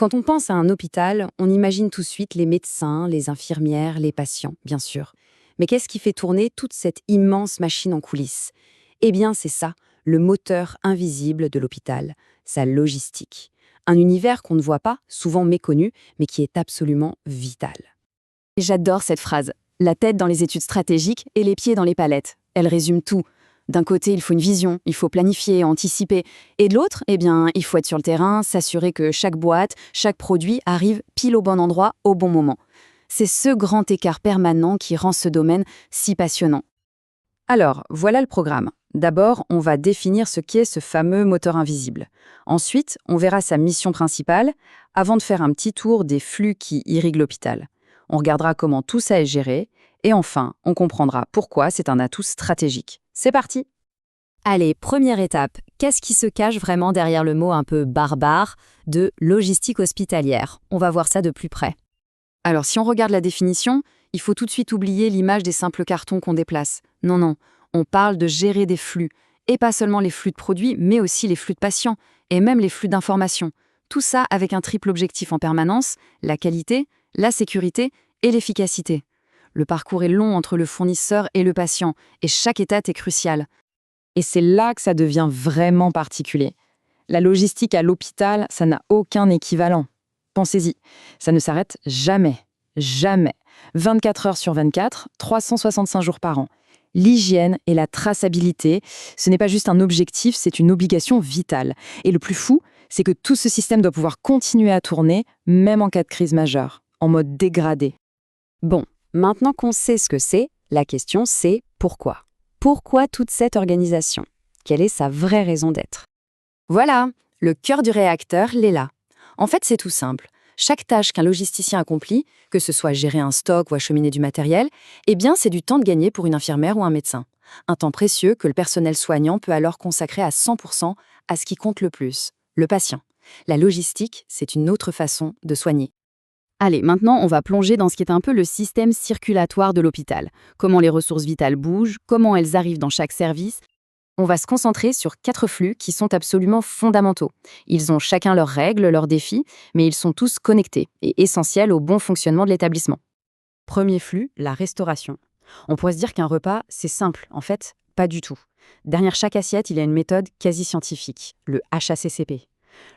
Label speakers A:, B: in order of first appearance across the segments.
A: Quand on pense à un hôpital, on imagine tout de suite les médecins, les infirmières, les patients, bien sûr. Mais qu'est-ce qui fait tourner toute cette immense machine en coulisses? Eh bien, c'est ça, le moteur invisible de l'hôpital, sa logistique. Un univers qu'on ne voit pas, souvent méconnu, mais qui est absolument vital.
B: J'adore cette phrase. La tête dans les études stratégiques et les pieds dans les palettes. Elle résume tout. D'un côté, il faut une vision, il faut planifier, anticiper. Et de l'autre, il faut être sur le terrain, s'assurer que chaque boîte, chaque produit arrive pile au bon endroit, au bon moment. C'est ce grand écart permanent qui rend ce domaine si passionnant.
A: Alors, voilà le programme. D'abord, on va définir ce qu'est ce fameux moteur invisible. Ensuite, on verra sa mission principale, avant de faire un petit tour des flux qui irriguent l'hôpital. On regardera comment tout ça est géré, et enfin, on comprendra pourquoi c'est un atout stratégique. C'est parti!
B: Allez, première étape. Qu'est-ce qui se cache vraiment derrière le mot un peu barbare de logistique hospitalière? On va voir ça de plus près.
A: Alors, si on regarde la définition, il faut tout de suite oublier l'image des simples cartons qu'on déplace. Non, on parle de gérer des flux, et pas seulement les flux de produits, mais aussi les flux de patients, et même les flux d'informations. Tout ça avec un triple objectif en permanence, la qualité, la sécurité et l'efficacité. Le parcours est long entre le fournisseur et le patient, et chaque étape est cruciale. Et c'est là que ça devient vraiment particulier. La logistique à l'hôpital, ça n'a aucun équivalent. Pensez-y, ça ne s'arrête jamais. Jamais. 24 heures sur 24, 365 jours par an. L'hygiène et la traçabilité, ce n'est pas juste un objectif, c'est une obligation vitale. Et le plus fou, c'est que tout ce système doit pouvoir continuer à tourner, même en cas de crise majeure, en mode dégradé.
B: Bon, maintenant qu'on sait ce que c'est, la question c'est pourquoi? Pourquoi toute cette organisation? Quelle est sa vraie raison d'être? Voilà, le cœur du réacteur l'est là. En fait, c'est tout simple. Chaque tâche qu'un logisticien accomplit, que ce soit gérer un stock ou acheminer du matériel, c'est du temps de gagner pour une infirmière ou un médecin. Un temps précieux que le personnel soignant peut alors consacrer à 100% à ce qui compte le plus, le patient. La logistique, c'est une autre façon de soigner. Allez, maintenant, on va plonger dans ce qui est un peu le système circulatoire de l'hôpital. Comment les ressources vitales bougent, comment elles arrivent dans chaque service. On va se concentrer sur 4 flux qui sont absolument fondamentaux. Ils ont chacun leurs règles, leurs défis, mais ils sont tous connectés et essentiels au bon fonctionnement de l'établissement. Premier flux, la restauration. On pourrait se dire qu'un repas, c'est simple. En fait, pas du tout. Derrière chaque assiette, il y a une méthode quasi scientifique, le HACCP.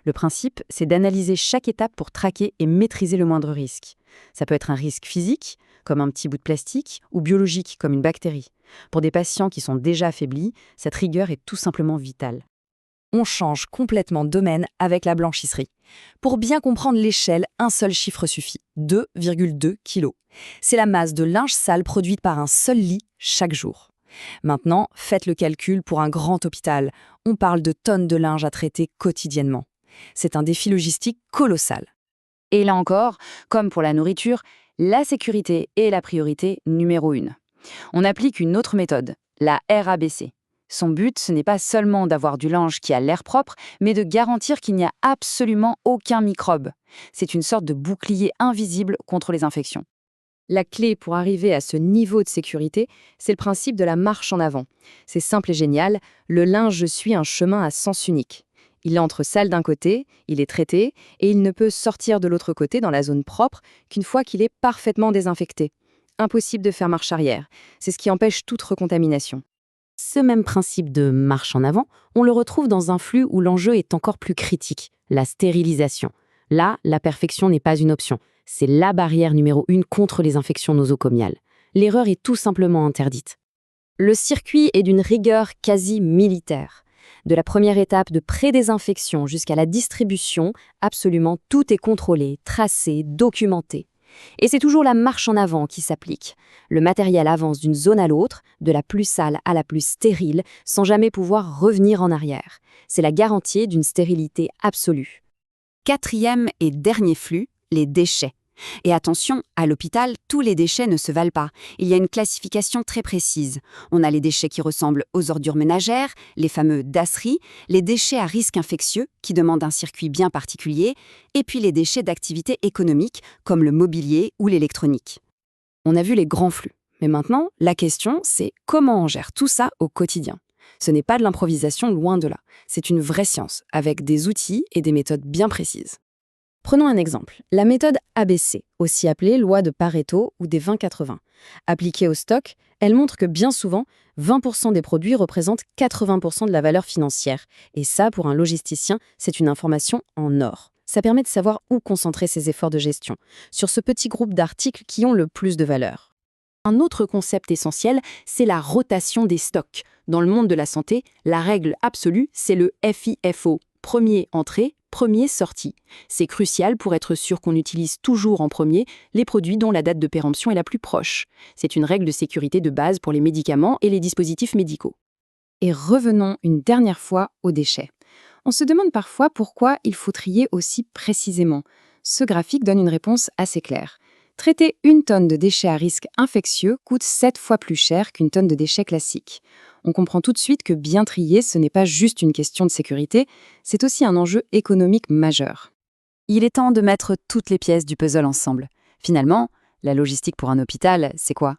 B: Le principe, c'est d'analyser chaque étape pour traquer et maîtriser le moindre risque. Ça peut être un risque physique, comme un petit bout de plastique, ou biologique, comme une bactérie. Pour des patients qui sont déjà affaiblis, cette rigueur est tout simplement vitale. On change complètement de domaine avec la blanchisserie. Pour bien comprendre l'échelle, un seul chiffre suffit, 2,2 kg. C'est la masse de linge sale produite par un seul lit chaque jour. Maintenant, faites le calcul pour un grand hôpital. On parle de tonnes de linge à traiter quotidiennement. C'est un défi logistique colossal. Et là encore, comme pour la nourriture, la sécurité est la priorité numéro 1. On applique une autre méthode, la RABC. Son but, ce n'est pas seulement d'avoir du linge qui a l'air propre, mais de garantir qu'il n'y a absolument aucun microbe. C'est une sorte de bouclier invisible contre les infections. La clé pour arriver à ce niveau de sécurité, c'est le principe de la marche en avant. C'est simple et génial, le linge suit un chemin à sens unique. Il entre sale d'un côté, il est traité, et il ne peut sortir de l'autre côté dans la zone propre qu'une fois qu'il est parfaitement désinfecté. Impossible de faire marche arrière, c'est ce qui empêche toute recontamination. Ce même principe de marche en avant, on le retrouve dans un flux où l'enjeu est encore plus critique, la stérilisation. Là, la perfection n'est pas une option. C'est la barrière numéro 1 contre les infections nosocomiales. L'erreur est tout simplement interdite. Le circuit est d'une rigueur quasi militaire. De la première étape de pré-désinfection jusqu'à la distribution, absolument tout est contrôlé, tracé, documenté. Et c'est toujours la marche en avant qui s'applique. Le matériel avance d'une zone à l'autre, de la plus sale à la plus stérile, sans jamais pouvoir revenir en arrière. C'est la garantie d'une stérilité absolue. 4e et dernier flux, les déchets. Et attention, à l'hôpital, tous les déchets ne se valent pas. Il y a une classification très précise. On a les déchets qui ressemblent aux ordures ménagères, les fameux DASRI, les déchets à risque infectieux, qui demandent un circuit bien particulier, et puis les déchets d'activité économique, comme le mobilier ou l'électronique. On a vu les grands flux. Mais maintenant, la question, c'est comment on gère tout ça au quotidien. Ce n'est pas de l'improvisation, loin de là. C'est une vraie science, avec des outils et des méthodes bien précises. Prenons un exemple, la méthode ABC, aussi appelée loi de Pareto ou des 20-80. Appliquée au stock, elle montre que bien souvent, 20% des produits représentent 80% de la valeur financière. Et ça, pour un logisticien, c'est une information en or. Ça permet de savoir où concentrer ses efforts de gestion, sur ce petit groupe d'articles qui ont le plus de valeur.
C: Un autre concept essentiel, c'est la rotation des stocks. Dans le monde de la santé, la règle absolue, c'est le FIFO, premier entrée, premier sortie. C'est crucial pour être sûr qu'on utilise toujours en premier les produits dont la date de péremption est la plus proche. C'est une règle de sécurité de base pour les médicaments et les dispositifs médicaux.
A: Et revenons une dernière fois aux déchets. On se demande parfois pourquoi il faut trier aussi précisément. Ce graphique donne une réponse assez claire. Traiter une tonne de déchets à risque infectieux coûte 7 fois plus cher qu'une tonne de déchets classiques. On comprend tout de suite que bien trier, ce n'est pas juste une question de sécurité, c'est aussi un enjeu économique majeur.
B: Il est temps de mettre toutes les pièces du puzzle ensemble. Finalement, la logistique pour un hôpital, c'est quoi?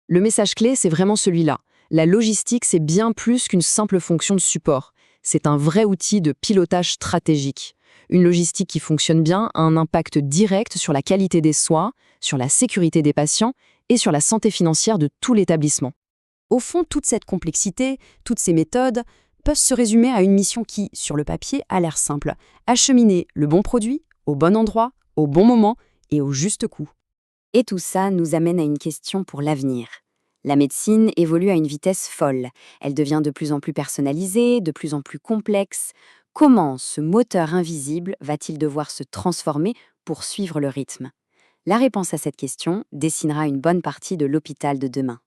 C: Le message clé, c'est vraiment celui-là. La logistique, c'est bien plus qu'une simple fonction de support. C'est un vrai outil de pilotage stratégique. Une logistique qui fonctionne bien a un impact direct sur la qualité des soins, sur la sécurité des patients et sur la santé financière de tout l'établissement. Au fond, toute cette complexité, toutes ces méthodes peuvent se résumer à une mission qui, sur le papier, a l'air simple. Acheminer le bon produit, au bon endroit, au bon moment et au juste coût.
B: Et tout ça nous amène à une question pour l'avenir. La médecine évolue à une vitesse folle. Elle devient de plus en plus personnalisée, de plus en plus complexe. Comment ce moteur invisible va-t-il devoir se transformer pour suivre le rythme? La réponse à cette question dessinera une bonne partie de l'hôpital de demain.